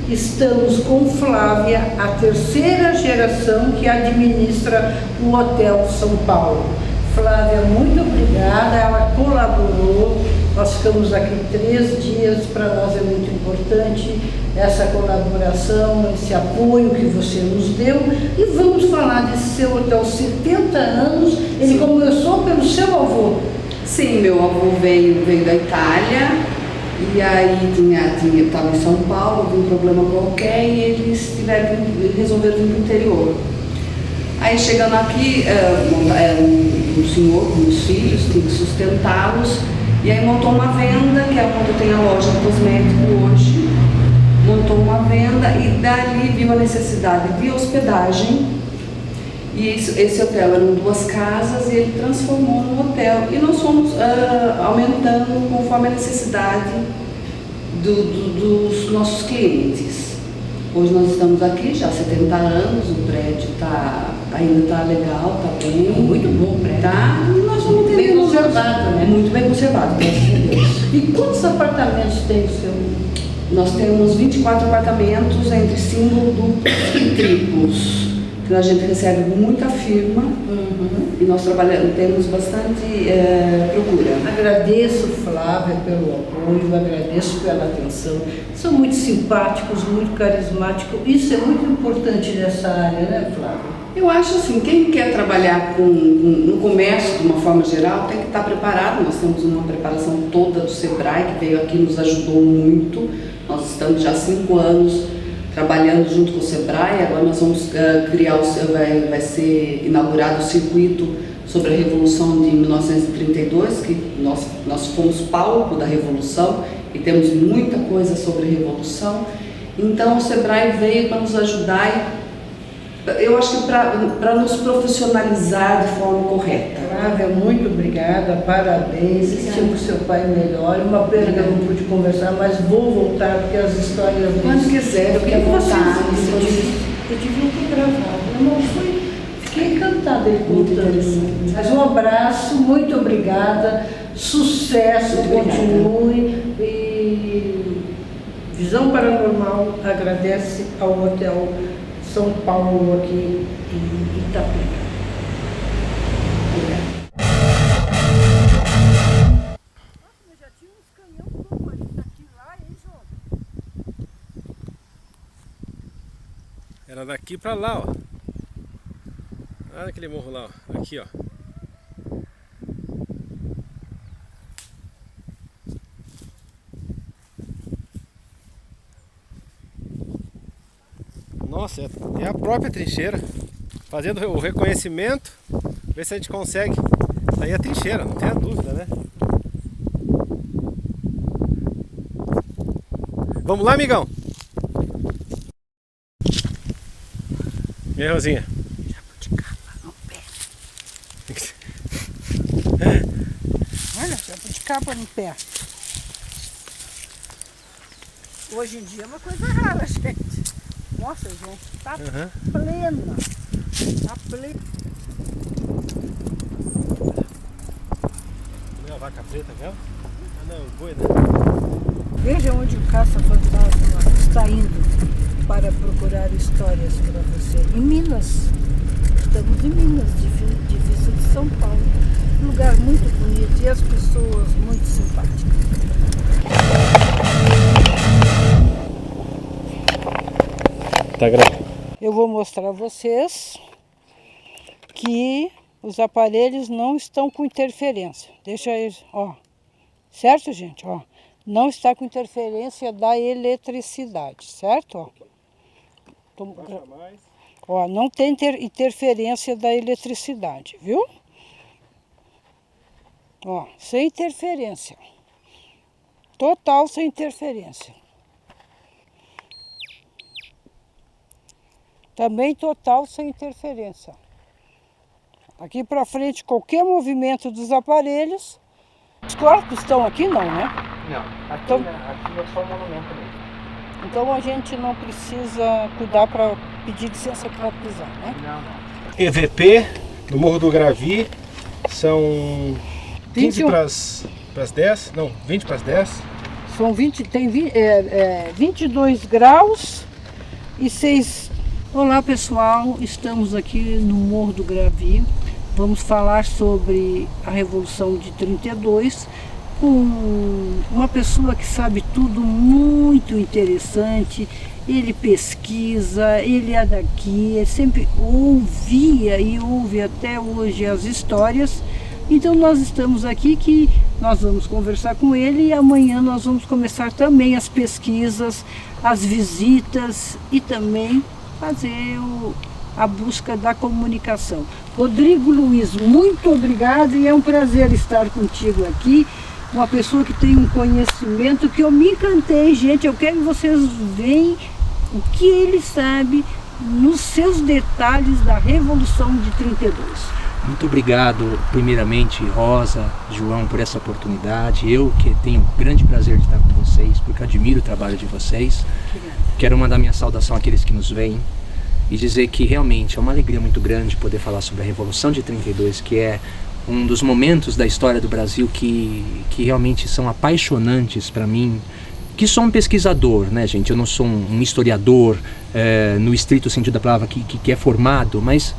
estamos com Flávia, a terceira geração que administra o Hotel São Paulo. Flávia, muito obrigada, ela colaborou, nós ficamos aqui 3 dias, para nós é muito importante essa colaboração, esse apoio que você nos deu. E vamos falar desse seu hotel, 70 anos, ele começou pelo seu avô. Sim, meu avô veio da Itália, e aí estava em São Paulo, com um problema qualquer, e eles resolveram vir para o interior. Aí chegando aqui, um senhor com os filhos, tinha que sustentá-los, e aí montou uma venda, que é onde eu tenho a loja de cosmético hoje. Montou uma venda e dali viu a necessidade de hospedagem, e esse hotel eram 2 casas e ele transformou num hotel, e nós fomos aumentando conforme a necessidade dos nossos clientes. Hoje nós estamos aqui já há 70 anos, o prédio ainda está legal, está bem. Muito bom o prédio. Tá, e nós vamos ter bem conservado, né? Muito bem conservado, graças a Deus. E quantos apartamentos tem o seu? Nós temos 24 apartamentos entre single, duplos e triplos. Então a gente recebe muita firma e nós temos bastante procura. Agradeço, Flávia, pelo apoio, agradeço pela atenção. São muito simpáticos, muito carismáticos. Isso é muito importante nessa área, né, Flávia? Eu acho assim, quem quer trabalhar no comércio de uma forma geral tem que estar preparado. Nós temos uma preparação toda do Sebrae, que veio aqui e nos ajudou muito. Nós estamos já há 5 anos trabalhando junto com o Sebrae. Agora nós vamos vai ser inaugurado o circuito sobre a Revolução de 1932, que nós fomos palco da Revolução e temos muita coisa sobre a Revolução. Então o Sebrae veio para nos ajudar, eu acho que para nos profissionalizar de forma correta. Flávia, muito obrigada, parabéns, estima o seu pai melhor. Uma pena que eu não pude conversar, mas vou voltar, porque as histórias... Quando quiser, eu quero voltar. Eu devia ter gravado, eu não fui, fiquei encantada ele contando. Mas um abraço, muito obrigada, sucesso, continue. E Visão Paranormal agradece ao Hotel São Paulo aqui em Itapira. Era daqui pra lá, ó. Olha aquele morro lá, ó. Aqui, ó. Nossa, é a própria trincheira. Fazendo o reconhecimento, ver se a gente consegue. Tá aí a trincheira, não tenha dúvida, né? Vamos lá, amigão? E aí, Rosinha? Jabuticaba no pé. Olha, jabuticaba no pé. Hoje em dia é uma coisa rara, gente. Nossa, gente, tá plena. Tá plena. Não é a vaca preta, viu? Ah, não, o boi, né? Veja onde o caça-fantasma está indo para procurar histórias para você. Em Minas. Estamos em Minas, divisa de São Paulo. Um lugar muito bonito e as pessoas muito simpáticas. Tá gravando. Eu vou mostrar a vocês que os aparelhos não estão com interferência. Deixa eles, ó. Certo, gente? Ó. Não está com interferência da eletricidade, certo? Ó. Ó, não tem interferência da eletricidade, viu? Ó, sem interferência. Total sem interferência. Também total sem interferência. Aqui para frente, qualquer movimento dos aparelhos. Os corpos estão aqui, não, né? Não, aqui, Então, aqui é só o monumento mesmo. Então a gente não precisa cuidar para pedir licença para pisar, né? Não, não. EVP do Morro do Gravi são 15 para as 10, não, 20 para as 10. São 22 graus e 6. Olá pessoal, estamos aqui no Morro do Gravio. Vamos falar sobre a Revolução de 32 com uma pessoa que sabe tudo, muito interessante. Ele pesquisa, ele é daqui, ele sempre ouvia e ouve até hoje as histórias. Então nós estamos aqui, que nós vamos conversar com ele, e amanhã nós vamos começar também as pesquisas, as visitas e também fazer a busca da comunicação. Rodrigo Luiz, muito obrigado, e é um prazer estar contigo aqui. Uma pessoa que tem um conhecimento que eu me encantei, gente. Eu quero que vocês vejam o que ele sabe nos seus detalhes da Revolução de 32. Muito obrigado, primeiramente, Rosa, João, por essa oportunidade. Eu que tenho o grande prazer de estar com vocês, porque admiro o trabalho de vocês. Quero mandar minha saudação àqueles que nos veem e dizer que realmente é uma alegria muito grande poder falar sobre a Revolução de 32, que é um dos momentos da história do Brasil que realmente são apaixonantes para mim, que sou um pesquisador, né, gente? Eu não sou um historiador no estrito sentido da palavra que é formado, mas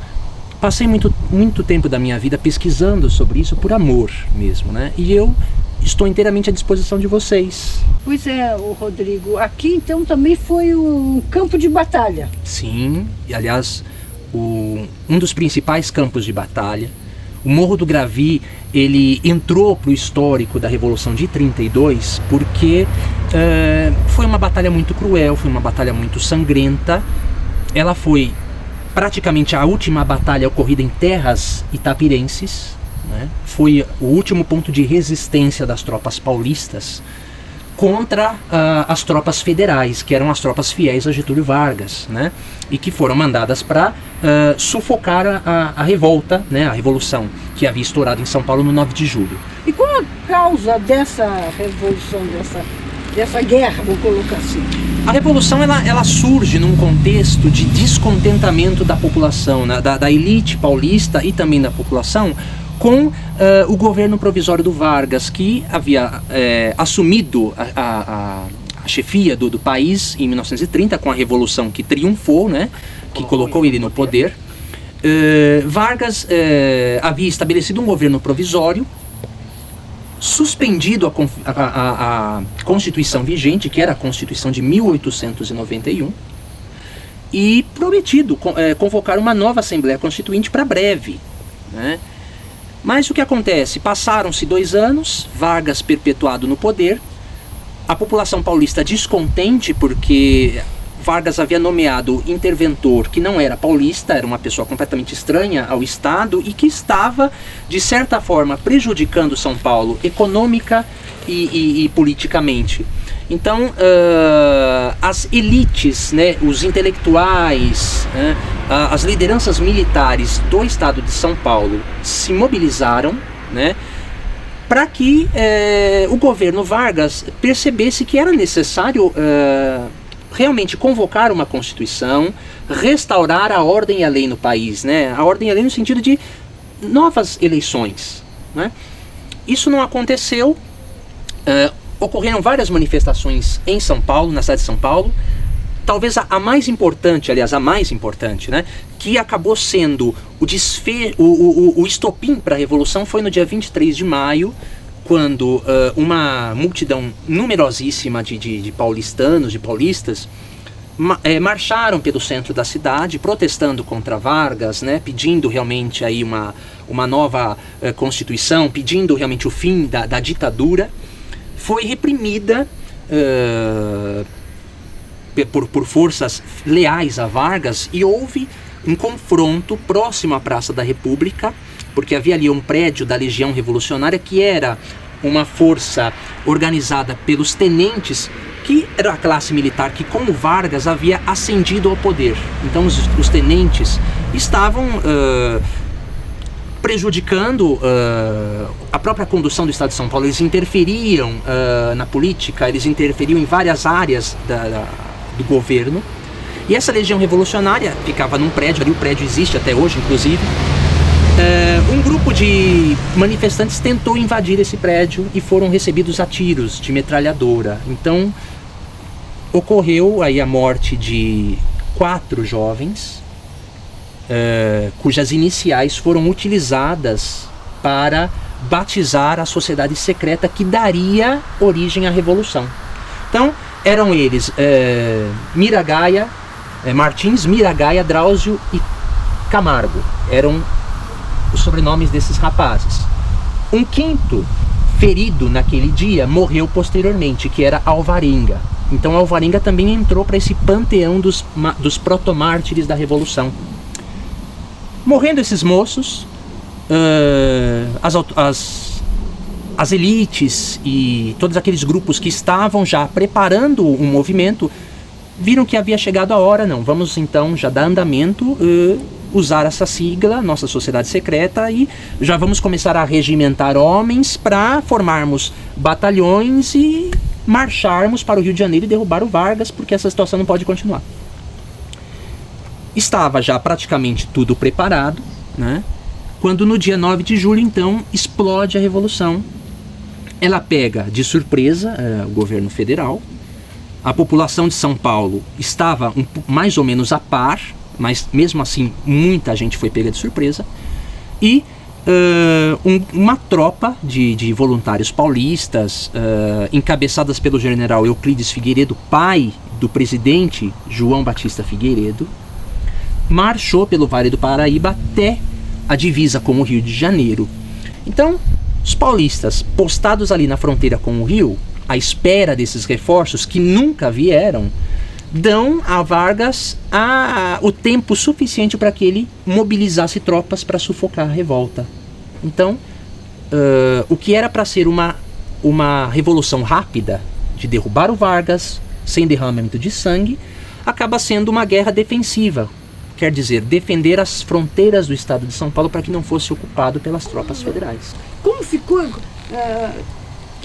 passei muito tempo da minha vida pesquisando sobre isso por amor mesmo, né? E eu estou inteiramente à disposição de vocês. Pois é, Rodrigo, aqui então também foi um campo de batalha. Sim, e aliás, um dos principais campos de batalha. O Morro do Gravio, ele entrou para o histórico da Revolução de 32 porque foi uma batalha muito cruel, foi uma batalha muito sangrenta. Ela foi praticamente a última batalha ocorrida em terras itapirenses, né? Foi o último ponto de resistência das tropas paulistas contra as tropas federais, que eram as tropas fiéis a Getúlio Vargas, né? E que foram mandadas para sufocar a revolta, né? A revolução que havia estourado em São Paulo no 9 de julho. E qual a causa dessa revolução, dessa guerra, vou colocar assim? A Revolução ela surge num contexto de descontentamento da população, né, da elite paulista e também da população, com o governo provisório do Vargas, que havia assumido a chefia do país em 1930, com a Revolução que triunfou, né, que colocou ele no poder. Vargas havia estabelecido um governo provisório, suspendido a Constituição vigente, que era a Constituição de 1891, e prometido convocar uma nova Assembleia Constituinte para breve, né? Mas o que acontece? Passaram-se 2 anos, Vargas perpetuado no poder, a população paulista descontente porque Vargas havia nomeado interventor que não era paulista, era uma pessoa completamente estranha ao Estado e que estava, de certa forma, prejudicando São Paulo econômica e politicamente. Então, as elites, né, os intelectuais, né, as lideranças militares do Estado de São Paulo se mobilizaram, né, para que o governo Vargas percebesse que era necessário realmente convocar uma Constituição, restaurar a ordem e a lei no país, né? A ordem e a lei no sentido de novas eleições, né? Isso não aconteceu. Ocorreram várias manifestações em São Paulo, na cidade de São Paulo. Talvez a mais importante, aliás, a mais importante, né, que acabou sendo o estopim para a Revolução, foi no dia 23 de maio, quando uma multidão numerosíssima de paulistanos, de paulistas, marcharam pelo centro da cidade, protestando contra Vargas, né, pedindo realmente aí uma nova Constituição, pedindo realmente o fim da ditadura. Foi reprimida por forças leais a Vargas, e houve um confronto próximo à Praça da República, porque havia ali um prédio da Legião Revolucionária, que era uma força organizada pelos tenentes, que era a classe militar que, com o Vargas, havia ascendido ao poder. Então os tenentes estavam prejudicando a própria condução do Estado de São Paulo. Eles interferiam na política, eles interferiam em várias áreas do governo. E essa Legião Revolucionária ficava num prédio, ali o prédio existe até hoje, inclusive, Um grupo de manifestantes tentou invadir esse prédio e foram recebidos a tiros de metralhadora. Então, ocorreu aí a morte de 4 jovens, cujas iniciais foram utilizadas para batizar a sociedade secreta que daria origem à Revolução. Então, eram eles Martins, Miragaia, Drauzio e Camargo. Eram os sobrenomes desses rapazes. Um quinto ferido naquele dia morreu posteriormente, que era Alvarenga. Então Alvarenga também entrou para esse panteão dos protomártires da Revolução. Morrendo esses moços, as elites e todos aqueles grupos que estavam já preparando um movimento viram que havia chegado a hora. Não, vamos então já dar andamento, usar essa sigla, nossa sociedade secreta, e já vamos começar a regimentar homens para formarmos batalhões e marcharmos para o Rio de Janeiro e derrubar o Vargas, porque essa situação não pode continuar. Estava já praticamente tudo preparado, né? Quando no dia 9 de julho, então, explode a Revolução. Ela pega de surpresa o governo federal. A população de São Paulo estava mais ou menos a par, mas mesmo assim muita gente foi pega de surpresa. E uma tropa de voluntários paulistas, encabeçadas pelo general Euclides Figueiredo, pai do presidente João Batista Figueiredo, marchou pelo Vale do Paraíba até a divisa com o Rio de Janeiro. Então, os paulistas, postados ali na fronteira com o Rio, à espera desses reforços que nunca vieram, dão a Vargas o tempo suficiente para que ele mobilizasse tropas para sufocar a revolta. Então, o que era para ser uma revolução rápida, de derrubar o Vargas, sem derramamento de sangue, acaba sendo uma guerra defensiva. Quer dizer, defender as fronteiras do estado de São Paulo para que não fosse ocupado pelas tropas federais. Como ficou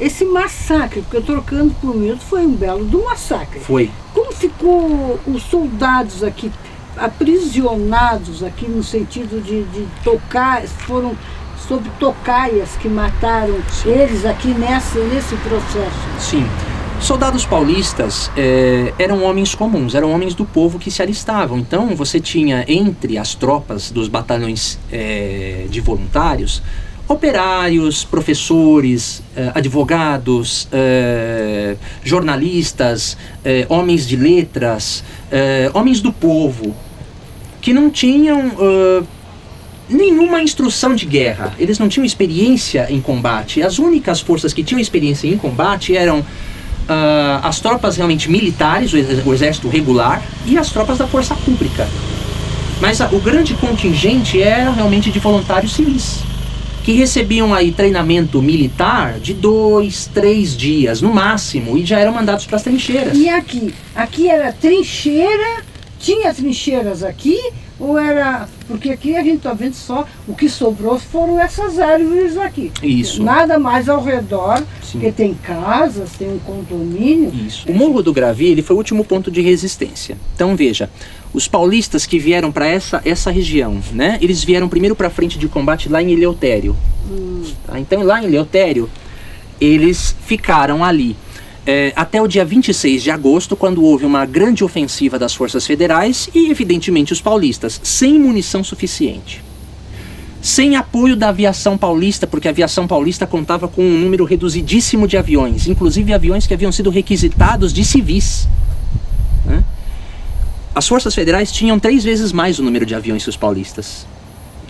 esse massacre? Porque trocando por miúdo foi um belo do massacre. Foi. Como ficou os soldados aqui, aprisionados aqui no sentido de tocar, foram sob tocaias que mataram eles aqui nesse processo? Sim. Soldados paulistas eram homens comuns, eram homens do povo que se alistavam. Então você tinha entre as tropas dos batalhões de voluntários, operários, professores, advogados, jornalistas, homens de letras, homens do povo, que não tinham nenhuma instrução de guerra. Eles não tinham experiência em combate. As únicas forças que tinham experiência em combate eram as tropas realmente militares, o exército regular, e as tropas da força pública. Mas o grande contingente era realmente de voluntários civis, que recebiam aí treinamento militar de 2, 3 dias no máximo, e já eram mandados para as trincheiras. E aqui? Aqui era trincheira? Tinha trincheiras aqui? Ou era... Porque aqui a gente está vendo só o que sobrou foram essas árvores aqui. Isso. Nada mais ao redor, Sim. porque tem casas, tem um condomínio. Isso. O Morro do Gravi, ele foi o último ponto de resistência. Então veja, os paulistas que vieram para essa região, né? Eles vieram primeiro para a frente de combate lá em Eleutério. Tá? Então lá em Eleutério, eles ficaram ali até o dia 26 de agosto, quando houve uma grande ofensiva das forças federais e, evidentemente, os paulistas, sem munição suficiente. Sem apoio da aviação paulista, porque a aviação paulista contava com um número reduzidíssimo de aviões, inclusive aviões que haviam sido requisitados de civis, né? As forças federais tinham 3 vezes mais o número de aviões que os paulistas,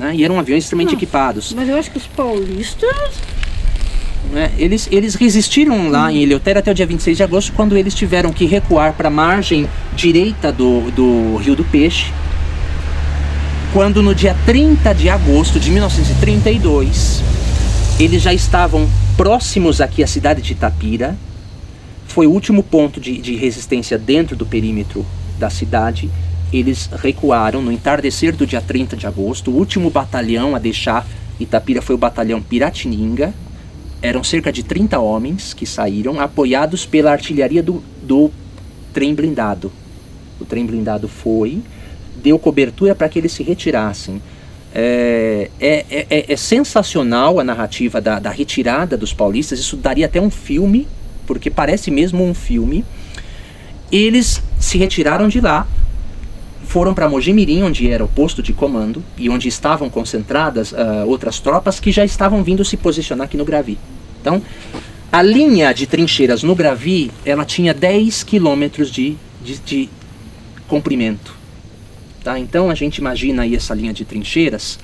né? E eram aviões extremamente equipados. Mas eu acho que os paulistas... Eles resistiram lá em Eleutério até o dia 26 de agosto, quando eles tiveram que recuar para a margem direita do Rio do Peixe, quando no dia 30 de agosto de 1932, eles já estavam próximos aqui à cidade de Itapira. Foi o último ponto de resistência dentro do perímetro da cidade. Eles recuaram no entardecer do dia 30 de agosto. O último batalhão a deixar Itapira foi o batalhão Piratininga. Eram cerca de 30 homens que saíram, apoiados pela artilharia do trem blindado. O trem blindado deu cobertura para que eles se retirassem. É sensacional a narrativa da retirada dos paulistas. Isso daria até um filme, porque parece mesmo um filme. Eles se retiraram de lá, foram para Mojimirim, onde era o posto de comando e onde estavam concentradas outras tropas que já estavam vindo se posicionar aqui no Gravi. Então, a linha de trincheiras no Gravi, ela tinha 10 quilômetros de comprimento. Tá? Então a gente imagina aí essa linha de trincheiras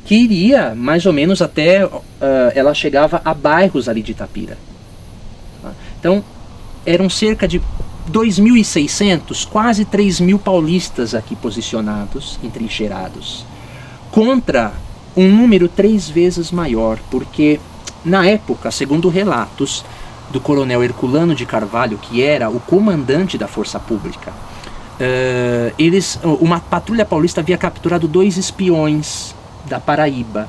que iria mais ou menos até, ela chegava a bairros ali de Itapira. Tá? Então eram cerca de 2.600, quase 3.000 paulistas aqui posicionados, entrincheirados, contra um número 3 vezes maior, porque na época, segundo relatos do coronel Herculano de Carvalho, que era o comandante da Força Pública, uma patrulha paulista havia capturado 2 espiões da Paraíba.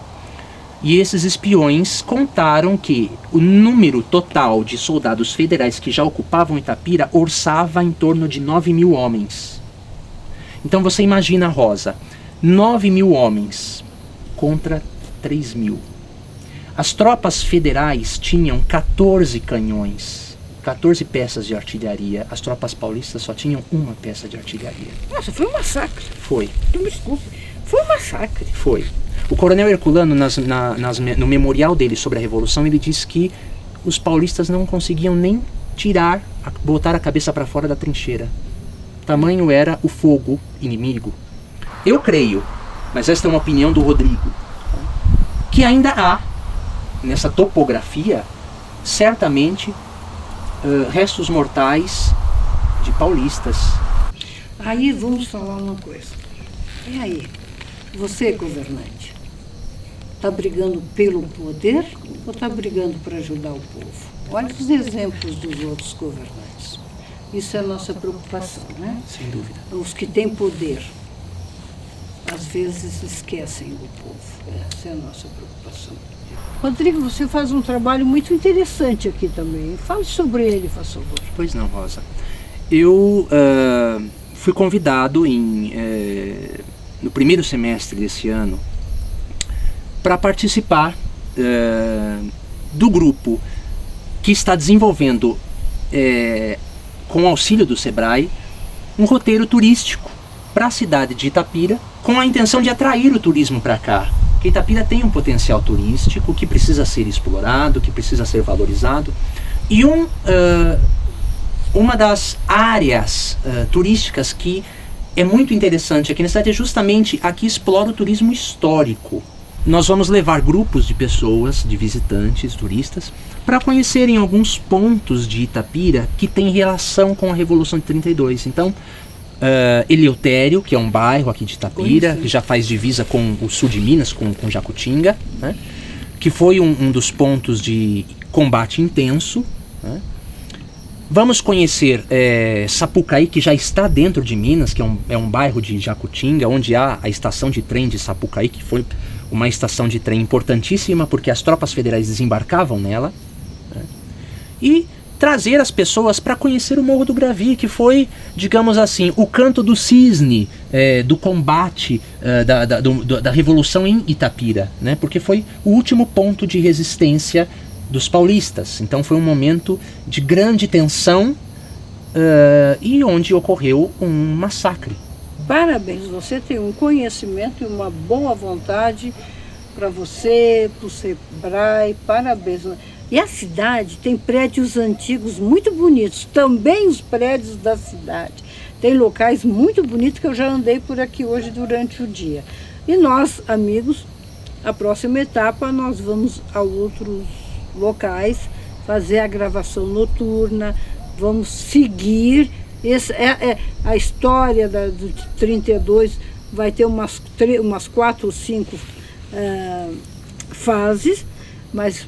E esses espiões contaram que o número total de soldados federais que já ocupavam Itapira orçava em torno de 9.000 homens. Então você imagina, Rosa, 9.000 homens contra 3.000. As tropas federais tinham 14 canhões, 14 peças de artilharia. As tropas paulistas só tinham 1 peça de artilharia. Nossa, foi um massacre. Foi. Não me desculpe. Foi um massacre. Foi. O coronel Herculano, no memorial dele sobre a Revolução, ele diz que os paulistas não conseguiam nem botar a cabeça para fora da trincheira. Tamanho era o fogo inimigo. Eu creio, mas esta é uma opinião do Rodrigo, que ainda há, nessa topografia, certamente, restos mortais de paulistas. Aí vamos falar uma coisa. E aí, você, governante, está brigando pelo poder ou está brigando para ajudar o povo? Olha os exemplos dos outros governantes. Isso é a nossa preocupação, né? Sem dúvida. Os que têm poder, às vezes esquecem do povo. Essa é a nossa preocupação. Rodrigo, você faz um trabalho muito interessante aqui também. Fale sobre ele, por favor. Pois não, Rosa. Eu fui convidado no primeiro semestre desse ano para participar do grupo que está desenvolvendo, com o auxílio do Sebrae, um roteiro turístico para a cidade de Itapira, com a intenção de atrair o turismo para cá. Porque Itapira tem um potencial turístico que precisa ser explorado, que precisa ser valorizado. E uma das áreas turísticas que é muito interessante aqui na cidade é justamente a que explora o turismo histórico. Nós vamos levar grupos de pessoas, de visitantes, turistas, para conhecerem alguns pontos de Itapira que têm relação com a Revolução de 32. Então, Eleutério, que é um bairro aqui de Itapira, que já faz divisa com o sul de Minas, com Jacutinga, né? Que foi um dos pontos de combate intenso, né? Vamos conhecer Sapucaí, que já está dentro de Minas, que é um bairro de Jacutinga, onde há a estação de trem de Sapucaí, que foi uma estação de trem importantíssima, porque as tropas federais desembarcavam nela, né? E trazer as pessoas para conhecer o Morro do Gravi, que foi, digamos assim, o canto do cisne do combate da Revolução em Itapira, né? Porque foi o último ponto de resistência dos paulistas. Então foi um momento de grande tensão e onde ocorreu um massacre. Parabéns, você tem um conhecimento e uma boa vontade para você, para o Sebrae, parabéns. E a cidade tem prédios antigos muito bonitos, também os prédios da cidade. Tem locais muito bonitos que eu já andei por aqui hoje durante o dia. E nós, amigos, a próxima etapa nós vamos a outros locais, fazer a gravação noturna, vamos seguir. A história de 32 vai ter umas 4 ou 5 fases, mas o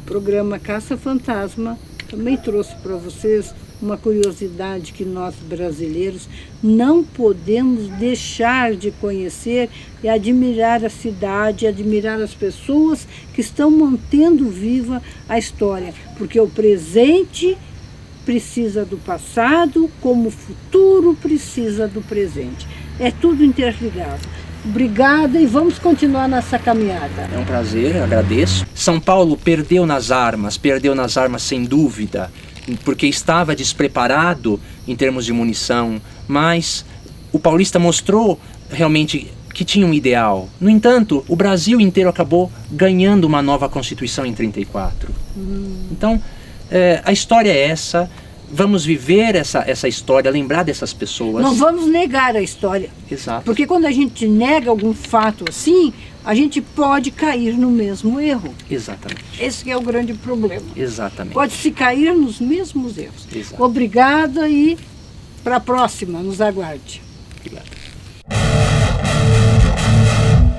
programa Caça Fantasma também trouxe para vocês uma curiosidade que nós brasileiros não podemos deixar de conhecer e admirar a cidade, admirar as pessoas que estão mantendo viva a história, porque o presente precisa do passado, como o futuro precisa do presente. É tudo interligado. Obrigada e vamos continuar nessa caminhada. É um prazer, eu agradeço. São Paulo perdeu nas armas sem dúvida, porque estava despreparado em termos de munição, mas o paulista mostrou realmente que tinha um ideal. No entanto, o Brasil inteiro acabou ganhando uma nova Constituição em 34. Então, a história é essa. Vamos viver essa história, lembrar dessas pessoas. Não vamos negar a história. Exato. Porque quando a gente nega algum fato assim, a gente pode cair no mesmo erro. Exatamente. Esse que é o grande problema. Exatamente. Pode-se cair nos mesmos erros. Exato. Obrigada e para a próxima, nos aguarde. Obrigado.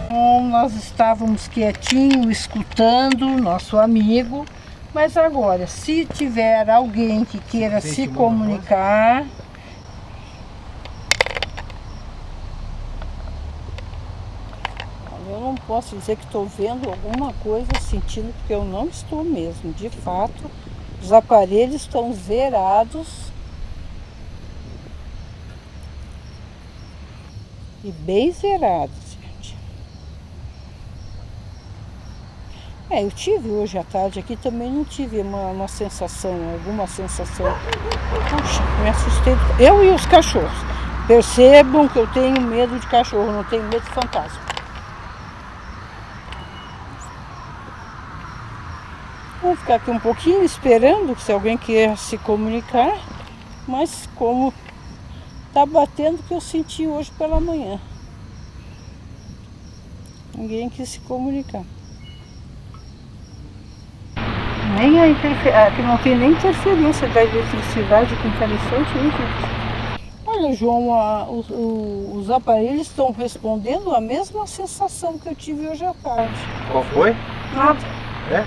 Bom, nós estávamos quietinho, escutando nosso amigo, mas agora, se tiver alguém que queira se comunicar... Eu não posso dizer que estou vendo alguma coisa, sentindo, porque eu não estou mesmo. De fato, os aparelhos estão zerados. E bem zerados, gente. Eu tive hoje à tarde aqui, também não tive uma sensação, alguma sensação. Puxa, me assustei. Eu e os cachorros. Percebam que eu tenho medo de cachorro, não tenho medo de fantasma. Vou ficar aqui um pouquinho esperando se alguém quer se comunicar, mas como tá batendo o que eu senti hoje pela manhã. Ninguém quis se comunicar. Nem aqui não tem nem interferência da eletricidade, que interessante, hein, gente? Olha, João, os aparelhos estão respondendo a mesma sensação que eu tive hoje à tarde. Qual foi? Nada. É?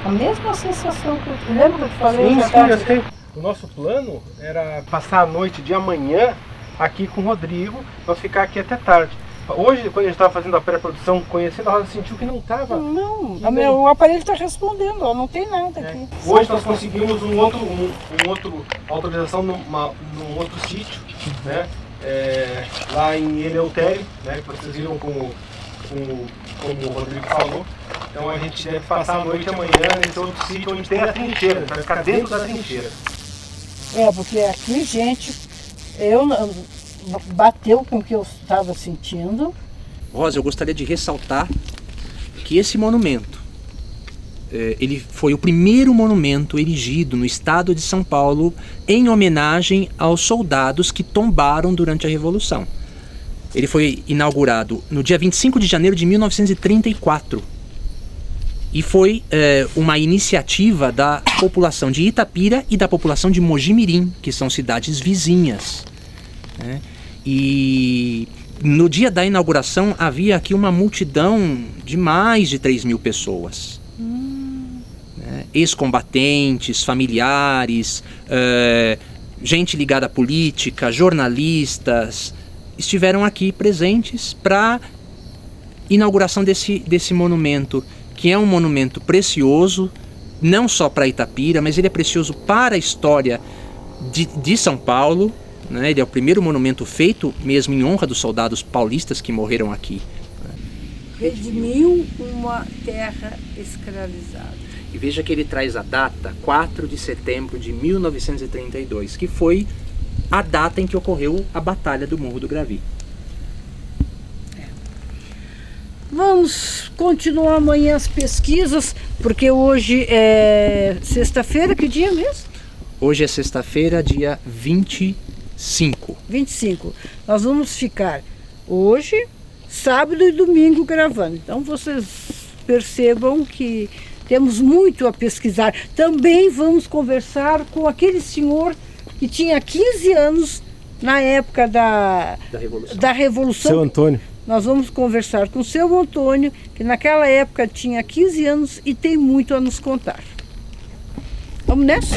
A mesma sensação que eu tive. Lembra que eu te falei Sim, hoje à sim, tarde? eu sei. O nosso plano era passar a noite de amanhã aqui com o Rodrigo, nós ficar aqui até tarde. Hoje, quando a gente estava fazendo a pré-produção, conhecendo, a Rosa sentiu que não estava. Não, o aparelho está respondendo, ó, não tem nada aqui. Hoje nós conseguimos um outro autorização num outro sítio, né? Lá em Eleutério, né? Que vocês viram como o Rodrigo falou. Então a gente deve passar a noite amanhã nesse outro sítio onde tem a trincheira, vai ficar dentro da trincheira. Porque aqui, gente, bateu com o que eu estava sentindo. Rosa, eu gostaria de ressaltar que esse monumento, ele foi o primeiro monumento erigido no estado de São Paulo em homenagem aos soldados que tombaram durante a Revolução. Ele foi inaugurado no dia 25 de janeiro de 1934 e foi uma iniciativa da população de Itapira e da população de Mojimirim, que são cidades vizinhas, né? E no dia da inauguração havia aqui uma multidão de mais de 3.000 pessoas. Né? Ex-combatentes, familiares, gente ligada à política, jornalistas, estiveram aqui presentes para inauguração desse monumento, que é um monumento precioso, não só para Itapira, mas ele é precioso para a história de São Paulo. Né? Ele é o primeiro monumento feito mesmo em honra dos soldados paulistas que morreram aqui. Redimiu uma terra escravizada. E veja que ele traz a data 4 de setembro de 1932, que foi a data em que ocorreu a Batalha do Morro do Gravi. Vamos continuar amanhã as pesquisas, porque hoje é sexta-feira, que dia mesmo? Hoje é sexta-feira, dia 25. 25. Nós vamos ficar hoje, sábado e domingo gravando. Então vocês percebam que temos muito a pesquisar. Também vamos conversar com aquele senhor que tinha 15 anos na época da Revolução. Seu Antônio. Nós vamos conversar com o seu Antônio, que naquela época tinha 15 anos e tem muito a nos contar. Vamos nessa?